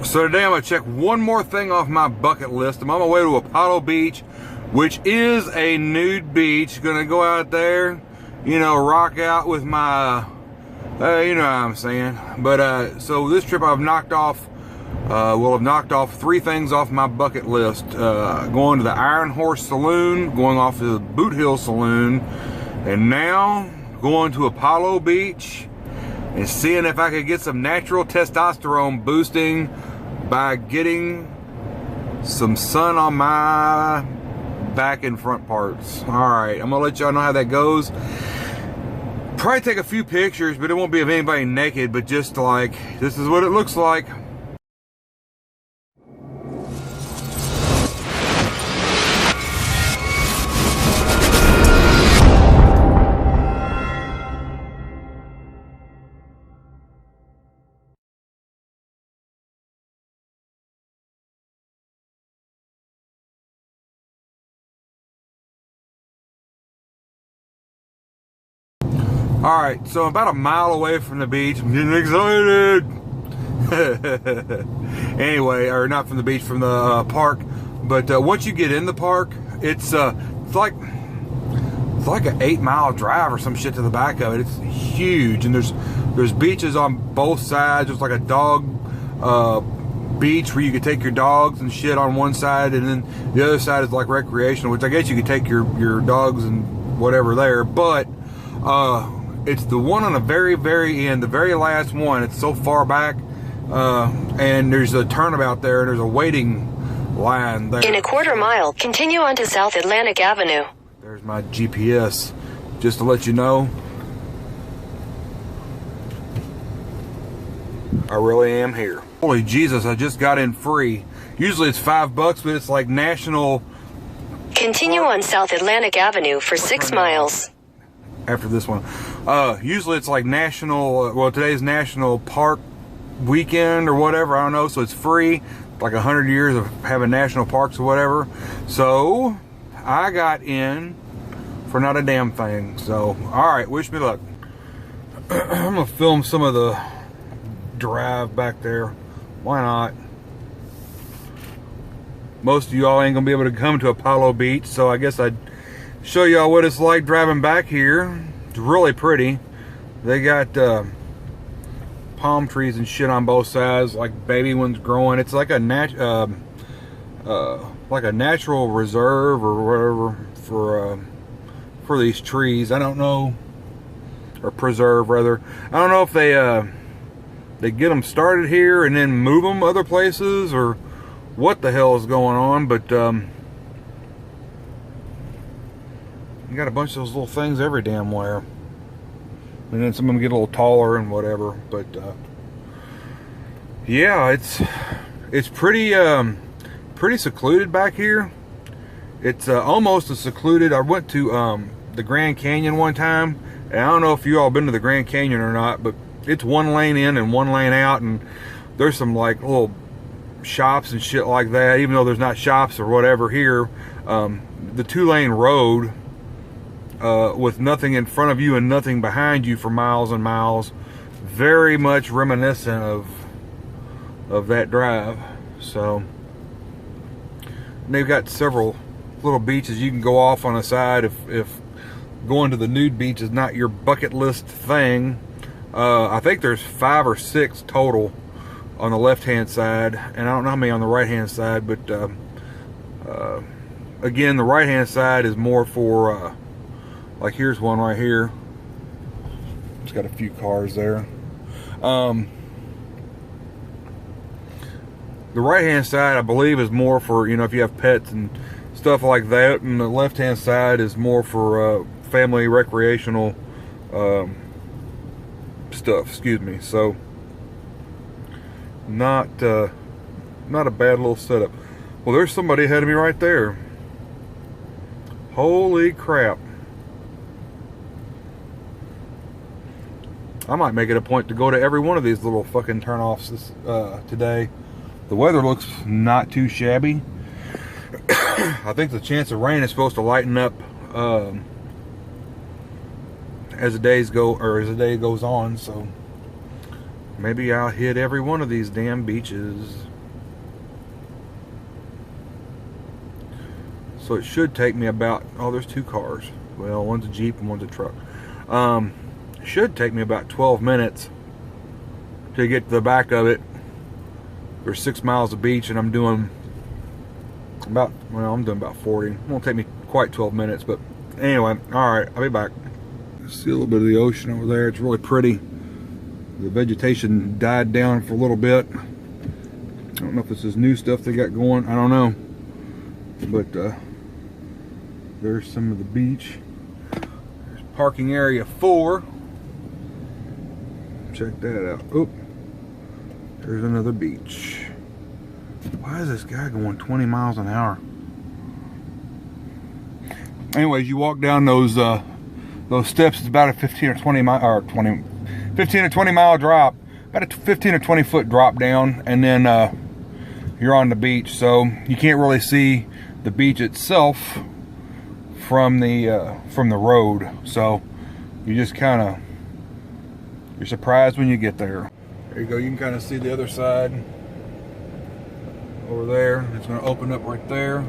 So today I'm gonna check one more thing off my bucket list. I'm on my way to Apollo Beach, which is a nude beach. Gonna go out there, you know, rock out with my, you know what I'm saying. But so this trip I've knocked off, will have knocked off 3 things off my bucket list. Going to the Iron Horse Saloon, going off to the Boot Hill Saloon, and now going to Apollo Beach and seeing if I could get some natural testosterone boosting by getting some sun on my back and front parts. Alright, I'm gonna let y'all know how that goes. Probably take a few pictures, but it won't be of anybody naked, but just like, this is what it looks like. Alright, so I'm about a mile away from the beach. I'm getting excited! Anyway, or not from the beach, from the park. But once you get in the park, it's like an 8-mile drive or some shit to the back of it. It's huge, and there's beaches on both sides. There's like a dog beach where you could take your dogs and shit on one side, and then the other side is like recreational, which I guess you could take your dogs and whatever there. But it's the one on the very, very end, the very last one. It's so far back, and there's a turnabout there, and there's a waiting line there. In a quarter mile, continue on to South Atlantic Avenue. There's my GPS, just to let you know. I really am here. Holy Jesus, I just got in free. Usually it's $5, but it's like national. Continue on South Atlantic Avenue for 6 miles. After this one, usually it's like national, well, today's national park weekend or whatever, I don't know, so it's free, like 100 years of having national parks or whatever. So I got in for not a damn thing. So all right, wish me luck. I'm gonna film some of the drive back there. Why not? Most of y'all ain't gonna be able to come to Apollo Beach, so I guess I'd show y'all what it's like driving back here. It's really pretty. They got palm trees and shit on both sides, like baby ones growing. It's like a natural reserve or whatever for these trees. I don't know, or preserve rather. I don't know if they get them started here and then move them other places, or what the hell is going on, but you got a bunch of those little things every damn where, and then some of them get a little taller and whatever. But yeah, it's pretty pretty secluded back here. It's almost as secluded. I went to the Grand Canyon one time, and I don't know if you all been to the Grand Canyon or not, but it's 1 lane in and 1 lane out, and there's some like little shops and shit like that, even though there's not shops or whatever here. The 2-lane road, with nothing in front of you and nothing behind you for miles and miles, very much reminiscent of that drive. So they've got several little beaches you can go off on the side if going to the nude beach is not your bucket list thing. I think there's 5 or 6 total on the left hand side, and I don't know how many on the right hand side, but again, the right hand side is more for like, here's one right here. It's got a few cars there. The right hand side, I believe, is more for, you know, if you have pets and stuff like that, and the left hand side is more for family recreational stuff, excuse me. So not a bad little setup. Well, there's somebody ahead of me right there. Holy crap. I might make it a point to go to every one of these little fucking turnoffs today. The weather looks not too shabby. I think the chance of rain is supposed to lighten up as the days go, or as the day goes on, so maybe I'll hit every one of these damn beaches. So it should take me about, oh, there's two cars. Well, one's a Jeep and one's a truck. It should take me about 12 minutes to get to the back of it. There's 6 miles of beach, and I'm doing about, well, I'm doing about 40. It won't take me quite 12 minutes, but anyway, all right, I'll be back. See a little bit of the ocean over there. It's really pretty. The vegetation died down for a little bit. I don't know if this is new stuff they got going. I don't know. But there's some of the beach. There's parking area 4. Check that out. Oh, there's another beach. Why is this guy going 20 miles an hour? Anyways, you walk down those steps. It's about a 15 or 20 mile, 15 or 20 mile drop. About a 15 or 20 foot drop down, and then you're on the beach. So you can't really see the beach itself from the road. So you just kind of, you're surprised when you get there. There you go. You can kind of see the other side over there. It's going to open up right there.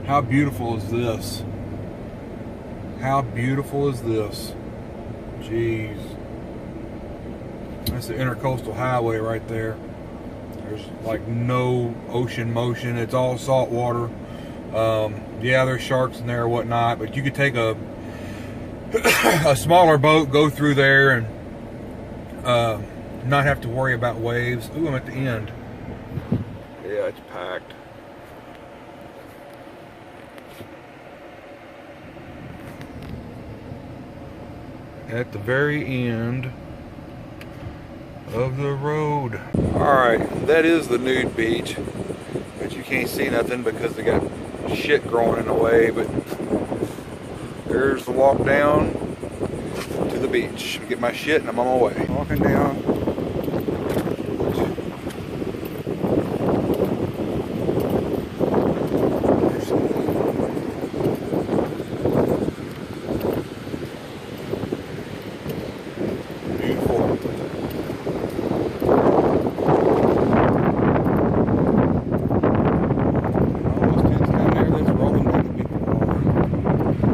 How beautiful is this? How beautiful is this? Jeez. That's the Intercoastal Highway right there. There's like no ocean motion. It's all salt water. Yeah, there's sharks in there or whatnot, but you could take a smaller boat, go through there, and not have to worry about waves. Ooh, I'm at the end. Yeah, it's packed. At the very end of the road. Alright, that is the Nude beach, but you can't see nothing because they got shit growing in the way. But there's the walk down to the beach. Get my shit and I'm on my way. Walking down.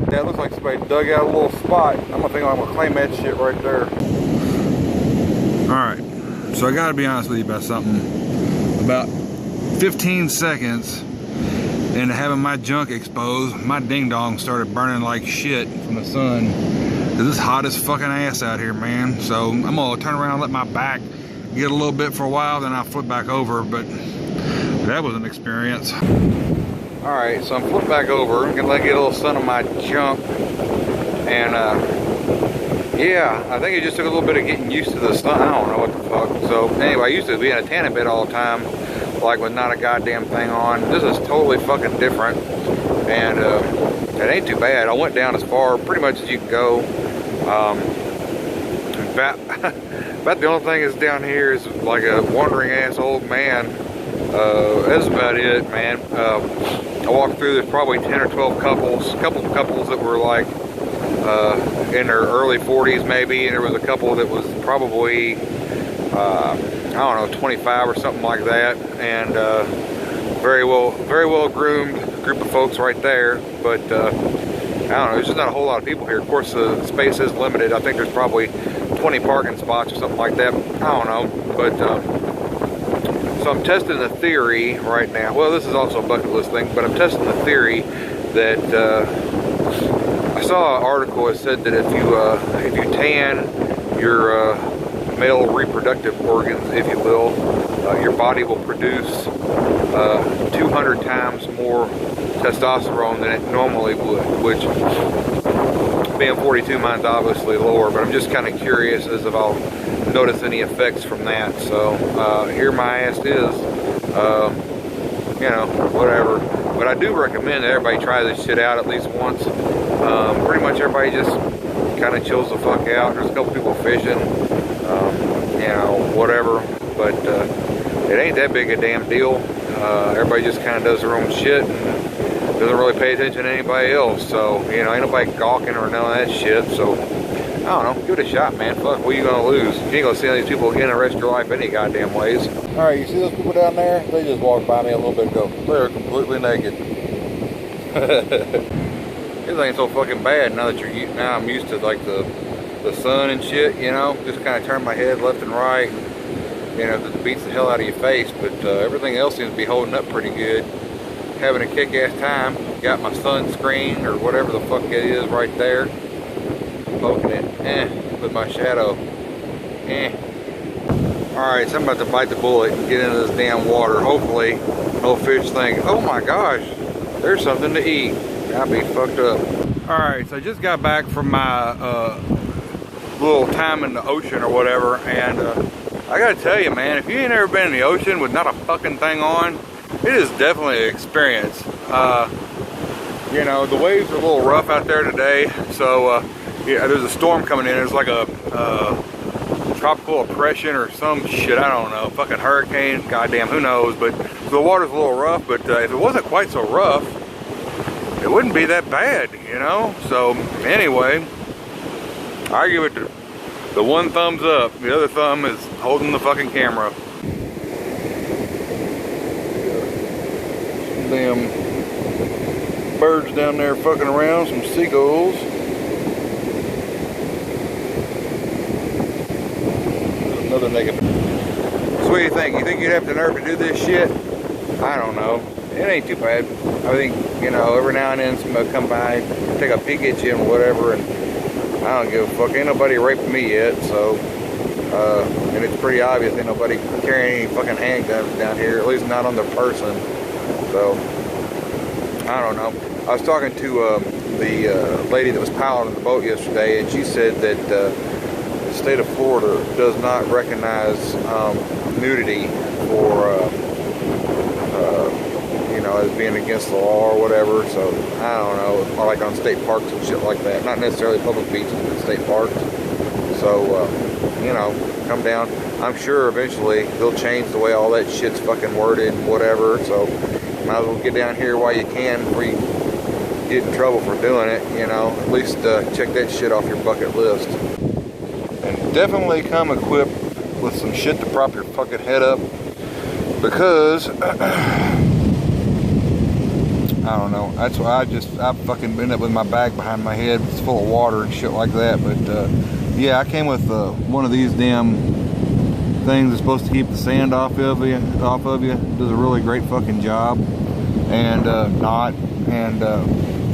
That looks like somebody dug out a little spot. I'm gonna claim that shit right there. Alright, so I gotta be honest with you about something. About 15 seconds into having my junk exposed, my ding dong started burning like shit from the sun. It's hot as fucking ass out here, man. So I'm gonna turn around and let my back get a little bit for a while, then I'll flip back over. But that was an experience. Alright, so I'm flipping back over. I'm gonna let get a little sun on my junk. And yeah, I think it just took a little bit of getting used to the sun. I don't know what the fuck. So anyway, I used to be in a tanning bed all the time, like with not a goddamn thing on. This is totally fucking different. And it ain't too bad. I went down as far pretty much as you can go. About the only thing that's down here is like a wandering ass old man. That's about it, man. I walked through, there's probably 10 or 12 couples, a couple of couples that were like in their early 40s maybe, and there was a couple that was probably, I don't know, 25 or something like that, and very well groomed group of folks right there. But I don't know, there's just not a whole lot of people here. Of course, the space is limited. I think there's probably 20 parking spots or something like that. I don't know, but so I'm testing the theory right now. Well, this is also a bucket list thing, but I'm testing the theory that I saw an article that said that if you tan your male reproductive organs, if you will, your body will produce 200 times more testosterone than it normally would, which being 42, mine's obviously lower, but I'm just kind of curious as if I'll notice any effects from that. So here my ass is, you know, whatever. But I do recommend that everybody try this shit out at least once. Pretty much everybody just kind of chills the fuck out. There's a couple people fishing, you know, whatever. But it ain't that big a damn deal. Everybody just kind of does their own shit and doesn't really pay attention to anybody else. So, you know, ain't nobody gawking or none of that shit. So, I don't know, give it a shot, man. Fuck, what are you gonna lose? You ain't gonna see these people again the rest of your life any goddamn ways. Alright, you see those people down there? They just walked by me a little bit ago. They're completely naked. This ain't so fucking bad now that now I'm used to like the sun and shit, you know. Just kind of turn my head left and right, you know, because it beats the hell out of your face. But everything else seems to be holding up pretty good. Having a kick-ass time. Got my sunscreen or whatever the fuck it is right there. Poking it, with my shadow. Alright, so I'm about to bite the bullet and get into this damn water. Hopefully, no fish think, oh my gosh, there's something to eat. I'll be fucked up. Alright, so I just got back from my little time in the ocean or whatever, and I gotta tell you, man, if you ain't ever been in the ocean with not a fucking thing on, it is definitely an experience. You know, the waves are a little rough out there today, so yeah, there's a storm coming in. There's like a tropical oppression or some shit, I don't know, fucking hurricane, goddamn, who knows, but so the water's a little rough, but if it wasn't quite so rough, it wouldn't be that bad, you know. So anyway, I give it the one thumbs up. The other thumb is holding the fucking camera. Some damn birds down there fucking around, some seagulls. Another naked. So what do you think? You think you'd have the nerve to do this shit? I don't know. It ain't too bad. I think, you know, every now and then somebody come by, take a peek at you and whatever, and I don't give a fuck. Ain't nobody raped me yet, so, and it's pretty obvious ain't nobody carrying any fucking handguns down here, at least not on their person. So, I don't know. I was talking to the lady that was piloting the boat yesterday, and she said that the state of Florida does not recognize nudity for you know, as being against the law or whatever. So I don't know, like on state parks and shit like that, not necessarily public beaches, but state parks. So you know, come down. I'm sure eventually they'll change the way all that shit's fucking worded and whatever. So might as well get down here while you can before you get in trouble for doing it, you know. At least check that shit off your bucket list. And definitely come equipped with some shit to prop your fucking head up, because I don't know, that's why I fucking ended up with my bag behind my head. It's full of water and shit like that. But yeah, I came with one of these damn things that's supposed to keep the sand off of you. Does a really great fucking job. And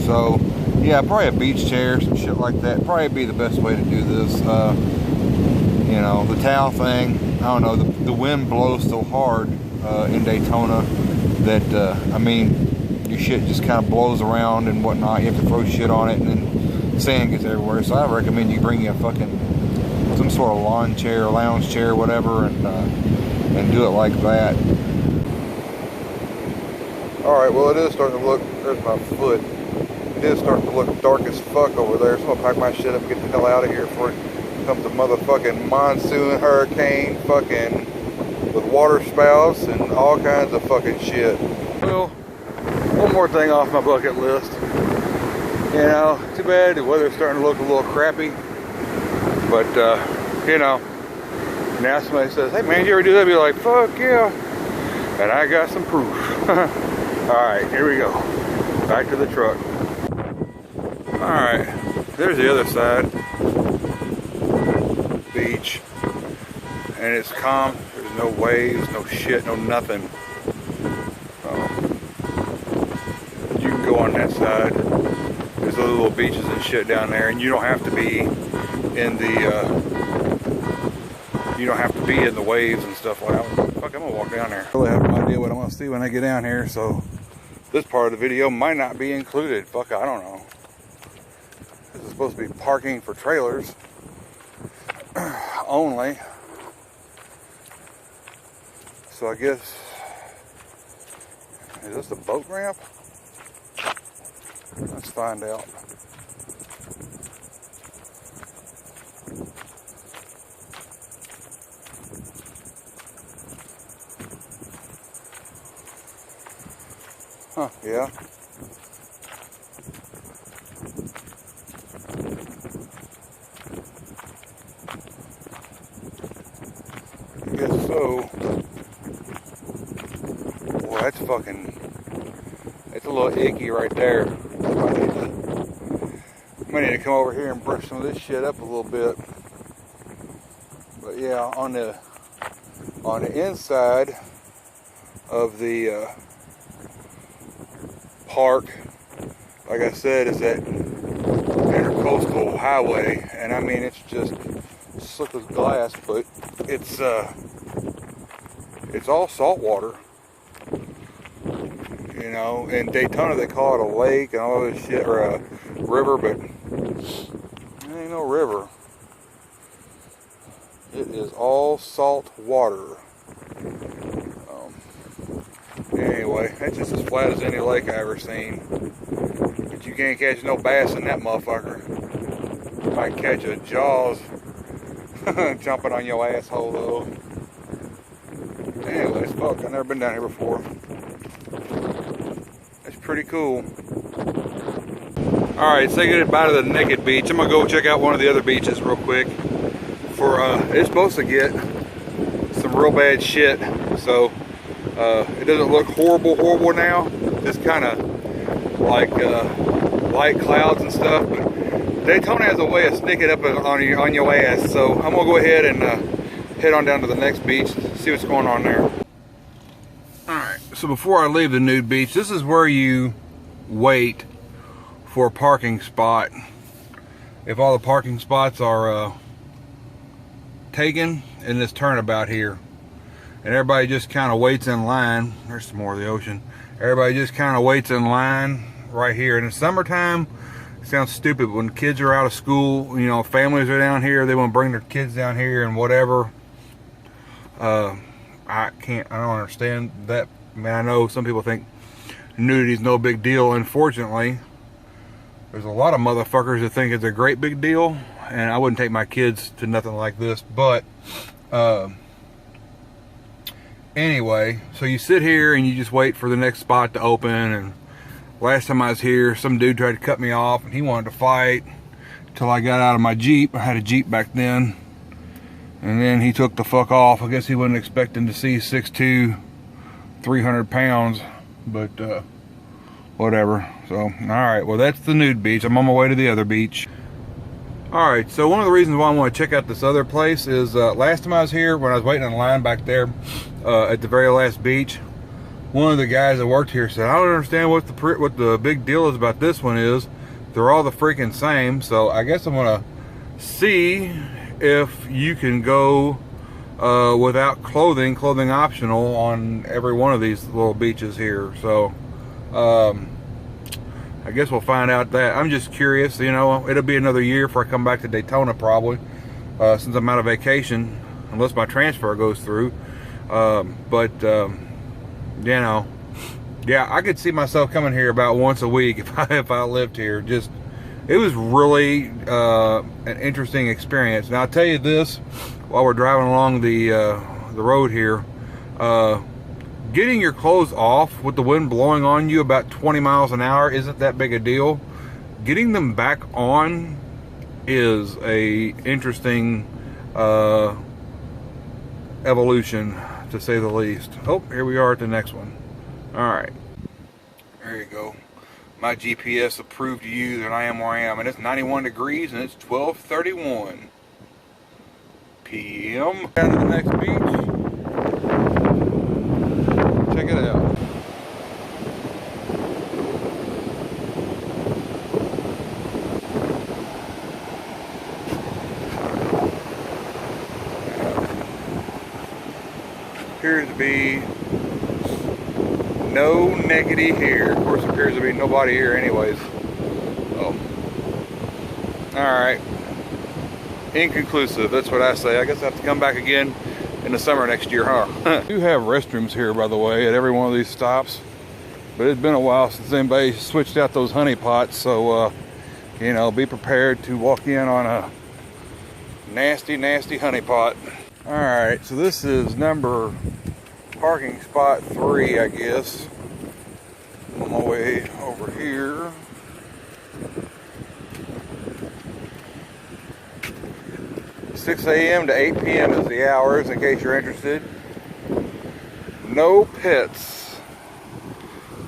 so yeah, probably a beach chair, some shit like that. Probably be the best way to do this. You know, the towel thing, I don't know, the wind blows so hard in Daytona that I mean, your shit just kind of blows around and whatnot. You have to throw shit on it, and then sand gets everywhere. So I recommend you bring you a fucking some sort of lawn chair, lounge chair, whatever, and do it like that. All right, well, it is starting to look. There's my foot. It is starting to look dark as fuck over there. So I'm gonna pack my shit up and get the hell out of here before it comes a motherfucking monsoon, hurricane, fucking with water spouts and all kinds of fucking shit. Well, one more thing off my bucket list. You know, too bad the weather's starting to look a little crappy. But, you know, now somebody says, hey man, did you ever do that? Be like, fuck yeah. And I got some proof. Alright, here we go. Back to the truck. Alright, there's the other side. Beach. And it's calm. There's no waves, no shit, no nothing. You can go on that side. There's those little beaches and shit down there, and you don't have to be in the waves and stuff like that. Fuck, I'm gonna walk down there. I really have no idea what I'm gonna see when I get down here, so this part of the video might not be included. Fuck, I don't know. This is supposed to be parking for trailers only. So I guess, is this the boat ramp? Let's find out. Huh, yeah. I guess so. Well, that's fucking It's a little icky right there. Might need to come over here and brush some of this shit up a little bit. But yeah, on the inside of the park, like I said, is that intercoastal highway, and I mean it's just slick as glass, but it's all salt water. You know, in Daytona they call it a lake and all this shit, or a river, but it ain't no river. It is all salt water. Anyway, that's just as flat as any lake I ever seen. But you can't catch no bass in that motherfucker. You might catch a Jaws jumping on your asshole though. Anyways, fuck, I've never been down here before. It's pretty cool. Alright, say goodbye to the naked beach. I'm gonna go check out one of the other beaches real quick. It's supposed to get some real bad shit, so it doesn't look horrible now. Just kind of like light clouds and stuff, but Daytona has a way of sneaking up on your ass, so I'm gonna go ahead and head on down to the next beach, see what's going on there. Alright, so before I leave the Nude beach, this is where you wait for a parking spot. If all the parking spots are taken in this turnabout here, and everybody just kind of waits in line. There's some more of the ocean. Everybody just kind of waits in line right here. In the summertime, it sounds stupid, but when kids are out of school, you know, families are down here, they want to bring their kids down here and whatever. I don't understand that. I mean, I know some people think nudity is no big deal. Unfortunately, there's a lot of motherfuckers that think it's a great big deal, and I wouldn't take my kids to nothing like this. But anyway, so you sit here and you just wait for the next spot to open. And last time I was here, some dude tried to cut me off and he wanted to fight till I got out of my Jeep. I had a Jeep back then, and then he took the fuck off. I guess he wasn't expecting to see 6'2", 300 pounds, but whatever. So alright, well, that's the Nude beach. I'm on my way to the other beach. Alright, so one of the reasons why I want to check out this other place is last time I was here, when I was waiting in line back there at the very last beach, one of the guys that worked here said, I don't understand what the big deal is about this one is. They're all the freaking same. So I guess I'm going to see if you can go without clothing optional on every one of these little beaches here. So I guess we'll find out that. I'm just curious, you know, it'll be another year before I come back to Daytona probably, since I'm out of vacation, unless my transfer goes through. You know, yeah, I could see myself coming here about once a week if I lived here. Just, it was really an interesting experience. Now I'll tell you this, while we're driving along the road here, getting your clothes off with the wind blowing on you about 20 miles an hour isn't that big a deal. Getting them back on is a interesting evolution, to say the least. Oh, here we are at the next one. Alright, there you go. My GPS approved you that I am where I am, and it's 91 degrees and it's 12:31 p.m. Down to the next beach. Check it out. Appears to be no negative here. Of course, appears to be nobody here anyways. Oh. Alright. Inconclusive, that's what I say. I guess I have to come back again in the summer next year, huh? We do have restrooms here, by the way, at every one of these stops. But it's been a while since anybody switched out those honey pots, so, you know, be prepared to walk in on a nasty, nasty honey pot. Alright, so this is parking spot 3, I guess. I'm on my way over here. $6 a.m. to 8 p.m. is the hours, in case you're interested. No pets.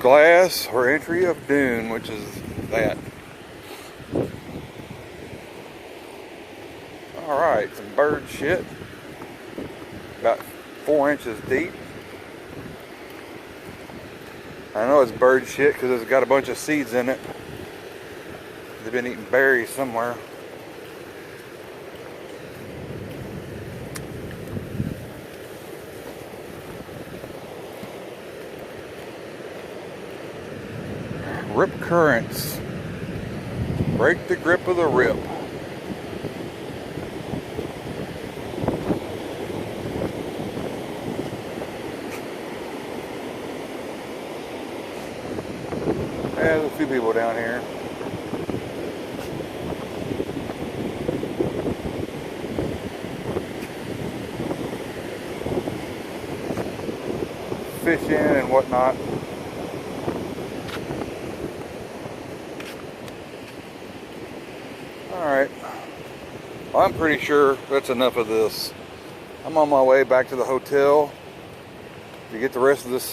glass or entry of dune, which is that. Alright, some bird shit. About 4 inches deep. I know it's bird shit because it's got a bunch of seeds in it. They've been eating berries somewhere. Rip currents. Break the grip of the rip. Yeah, there's a few people down here. Fishing and whatnot. Alright. Well, I'm pretty sure that's enough of this. I'm on my way back to the hotel to get the rest of this.